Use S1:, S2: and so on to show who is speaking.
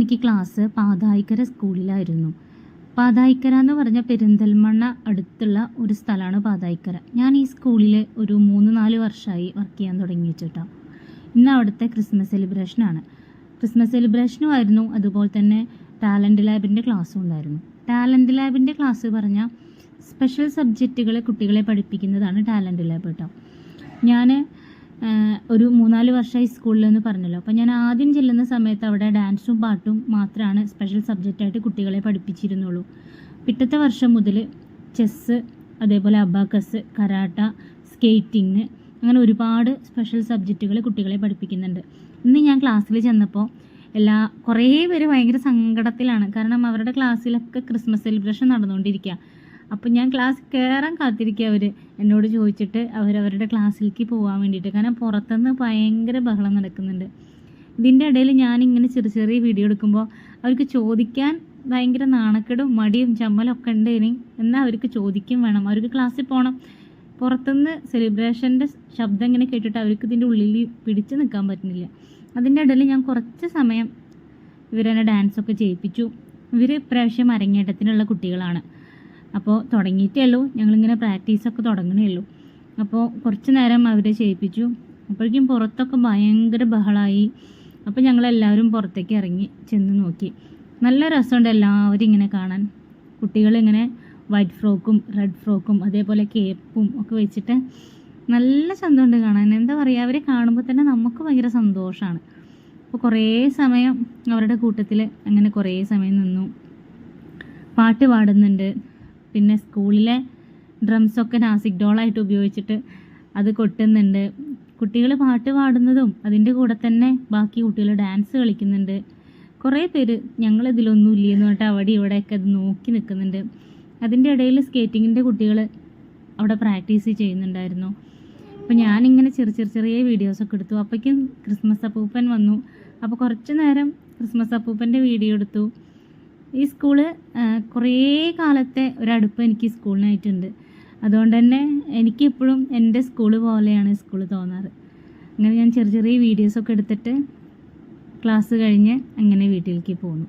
S1: എനിക്ക് ക്ലാസ് പാതായിക്കര സ്കൂളിലായിരുന്നു. പാതായിക്കര എന്ന് പറഞ്ഞ പെരിന്തൽമണ്ണ അടുത്തുള്ള ഒരു സ്ഥലമാണ് പാതായിക്കര. ഞാൻ ഈ സ്കൂളിൽ ഒരു 3-4 വർഷമായി വർക്ക് ചെയ്യാൻ തുടങ്ങി വെച്ചിട്ടോ. ഇന്ന് അവിടുത്തെ ക്രിസ്മസ് സെലിബ്രേഷനാണ്. ക്രിസ്മസ് സെലിബ്രേഷനും ആയിരുന്നു, അതുപോലെ തന്നെ ടാലൻറ്റ് ലാബിൻ്റെ ക്ലാസ്സും ഉണ്ടായിരുന്നു. ടാലൻറ്റ് ലാബിൻ്റെ ക്ലാസ് പറഞ്ഞാൽ സ്പെഷ്യൽ സബ്ജക്റ്റുകൾ കുട്ടികളെ പഠിപ്പിക്കുന്നതാണ് ടാലൻറ്റ് ലാബ് കേട്ടോ. ഞാൻ ഒരു 3-4 വർഷമായി സ്കൂളിലെന്ന് പറഞ്ഞല്ലോ. അപ്പോൾ ഞാൻ ആദ്യം ചെല്ലുന്ന സമയത്ത് അവിടെ ഡാൻസും പാട്ടും മാത്രമാണ് സ്പെഷ്യൽ സബ്ജക്റ്റായിട്ട് കുട്ടികളെ പഠിപ്പിച്ചിരുന്നുള്ളൂ. പിറ്റത്തെ വർഷം മുതൽ ചെസ്സ്, അതേപോലെ അബാക്കസ്, കരാട്ട, സ്കേറ്റിങ്, അങ്ങനെ ഒരുപാട് സ്പെഷ്യൽ സബ്ജക്റ്റുകൾ കുട്ടികളെ പഠിപ്പിക്കുന്നുണ്ട്. ഇന്ന് ഞാൻ ക്ലാസ്സിൽ ചെന്നപ്പോൾ കുറേ പേര് ഭയങ്കര സങ്കടത്തിലാണ്. കാരണം അവരുടെ ക്ലാസ്സിലൊക്കെ ക്രിസ്മസ് സെലിബ്രേഷൻ നടന്നുകൊണ്ടിരിക്കുക. അപ്പോൾ ഞാൻ ക്ലാസ് കയറാൻ കാത്തിരിക്കുക. അവർ എന്നോട് ചോദിച്ചിട്ട് അവരവരുടെ ക്ലാസ്സിലേക്ക് പോകാൻ വേണ്ടിയിട്ട്. കാരണം പുറത്തുനിന്ന് ഭയങ്കര ബഹളം നടക്കുന്നുണ്ട്. ഇതിൻ്റെ ഇടയിൽ ഞാനിങ്ങനെ ചെറിയ വീഡിയോ എടുക്കുമ്പോൾ അവർക്ക് ചോദിക്കാൻ ഭയങ്കര നാണക്കേടും മടിയും ചമ്മലൊക്കെ ഉണ്ട്. എന്നാൽ അവർക്ക് ചോദിക്കും വേണം, അവർക്ക് ക്ലാസ്സിൽ പോകണം. പുറത്തുനിന്ന് സെലിബ്രേഷൻ്റെ ശബ്ദം ഇങ്ങനെ കേട്ടിട്ട് അവർക്ക് ഇതിൻ്റെ ഉള്ളിൽ പിടിച്ച് നിൽക്കാൻ പറ്റുന്നില്ല. അതിൻ്റെ ഇടയിൽ ഞാൻ കുറച്ച് സമയം ഇവരെന്നെ ഡാൻസൊക്കെ ചെയ്യിപ്പിച്ചു. ഇവർ ഇപ്രാവശ്യം അരങ്ങേറ്റത്തിനുള്ള കുട്ടികളാണ്. അപ്പോൾ തുടങ്ങിയിട്ടേ ഉള്ളൂ, ഞങ്ങളിങ്ങനെ പ്രാക്ടീസൊക്കെ തുടങ്ങണേ ഉള്ളൂ. അപ്പോൾ കുറച്ച് നേരം അവരെ ചെയ്യിപ്പിച്ചു. അപ്പോഴേക്കും പുറത്തൊക്കെ ഭയങ്കര ബഹളമായി. അപ്പോൾ ഞങ്ങളെല്ലാവരും പുറത്തേക്ക് ഇറങ്ങി ചെന്ന് നോക്കി. നല്ല രസമുണ്ട് എല്ലാവരും ഇങ്ങനെ കാണാൻ. കുട്ടികളിങ്ങനെ വൈറ്റ് ഫ്രോക്കും റെഡ് ഫ്രോക്കും അതേപോലെ കേപ്പും ഒക്കെ വെച്ചിട്ട് നല്ല ചന്തമുണ്ട് കാണാൻ. എന്താ പറയുക, അവരെ കാണുമ്പോൾ തന്നെ നമുക്ക് ഭയങ്കര സന്തോഷമാണ്. അപ്പോൾ കുറേ സമയം അവരുടെ കൂട്ടത്തിൽ അങ്ങനെ കുറേ സമയം നിന്നു. പാട്ട് പാടുന്നുണ്ട്. പിന്നെ സ്കൂളിലെ ഡ്രംസൊക്കെ നാസിക് ഡോളായിട്ട് ഉപയോഗിച്ചിട്ട് അത് കൊട്ടുന്നുണ്ട്. കുട്ടികൾ പാട്ട് പാടുന്നതും അതിൻ്റെ കൂടെ തന്നെ ബാക്കി കുട്ടികൾ ഡാൻസ് കളിക്കുന്നുണ്ട്. കുറേ പേര് ഞങ്ങളിതിലൊന്നും ഇല്ലെന്ന് പറഞ്ഞിട്ട് അവിടെ ഇവിടെയൊക്കെ അത് നോക്കി നിൽക്കുന്നുണ്ട്. അതിൻ്റെ ഇടയിൽ സ്കേറ്റിങ്ങിൻ്റെ കുട്ടികൾ അവിടെ പ്രാക്ടീസ് ചെയ്യുന്നുണ്ടായിരുന്നു. അപ്പോൾ ഞാനിങ്ങനെ ചെറിയ വീഡിയോസൊക്കെ എടുത്തു. അപ്പോഴേക്കും ക്രിസ്മസ് അപ്പൂപ്പൻ വന്നു. അപ്പോൾ കുറച്ച് നേരം ക്രിസ്മസ് അപ്പൂപ്പൻ്റെ വീഡിയോ എടുത്തു. ഈ സ്കൂള് കുറേ കാലത്തെ ഒരടുപ്പം എനിക്ക് ഈ സ്കൂളിനായിട്ടുണ്ട്. അതുകൊണ്ട് തന്നെ എനിക്കിപ്പോഴും എൻ്റെ സ്കൂള് പോലെയാണ് സ്കൂൾ തോന്നാറ്. അങ്ങനെ ഞാൻ ചെറിയ വീഡിയോസൊക്കെ എടുത്തിട്ട് ക്ലാസ് കഴിഞ്ഞ് അങ്ങനെ വീട്ടിലേക്ക് പോന്നു.